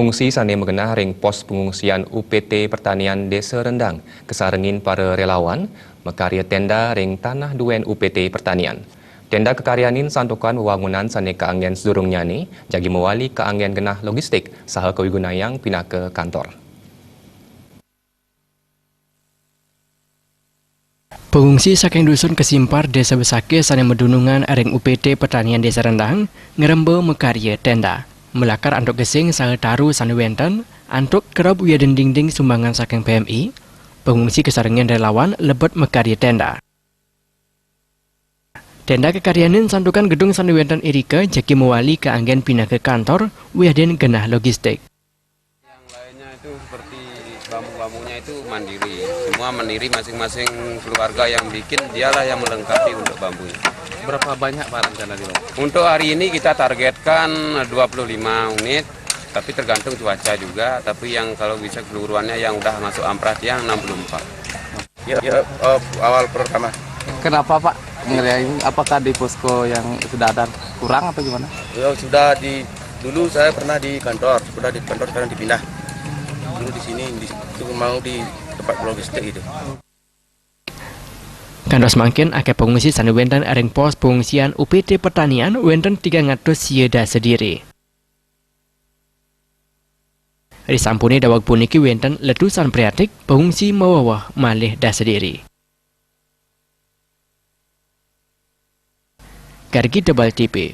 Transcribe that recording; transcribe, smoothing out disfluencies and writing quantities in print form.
Pengungsi sane mengenah ring pos pengungsian UPT Pertanian Desa Rendang, kesarengin para relawan, mekarya tenda ring tanah duen UPT Pertanian. Tenda kekaryanin santukan wewangunan sane keanggen sedurungnya ni, jagi mewali keanggen genah logistik, saha kewigunayang pindah ke kantor. Pengungsi saking dusun Kesimpar Desa Besake sane medunungan ring UPT Pertanian Desa Rendang ngerembe mekarya tenda. Melakar antuk gesing saha taru sane wenten antuk kerap wiya dinding sumbangan saking PMI. Pengungsi kesarengan relawan lebet mekarya tenda. Tenda kekaryanin santukan gedung sane wenten Erika jaki mewali keanggen pindah ke kantor wiya den genah logistik. Yang lainnya itu seperti bambu-bambunya itu mandiri. Semua mandiri, masing-masing keluarga yang bikin dialah yang melengkapi untuk bambunya. Berapa banyak Pak rencana di bawah? Untuk hari ini kita targetkan 25 unit, tapi tergantung cuaca juga. Tapi yang kalau bisa keseluruhannya yang udah masuk amprat yang 64. Awal pertama. Kenapa Pak? Apakah di posko yang sudah ada kurang atau gimana? Ya, dulu saya pernah di kantor, sekarang dipindah. Dulu di sini, mau di tempat logistik itu. Kandos mangkin akeh pengungsi sane wenten ring pos pengungsian UPT Pertanian wenten 300 sieda sediri. Risampuni dawag puniki wenten letusan priatik pengungsi mawawah malih da sediri. Gargi Tebal TV.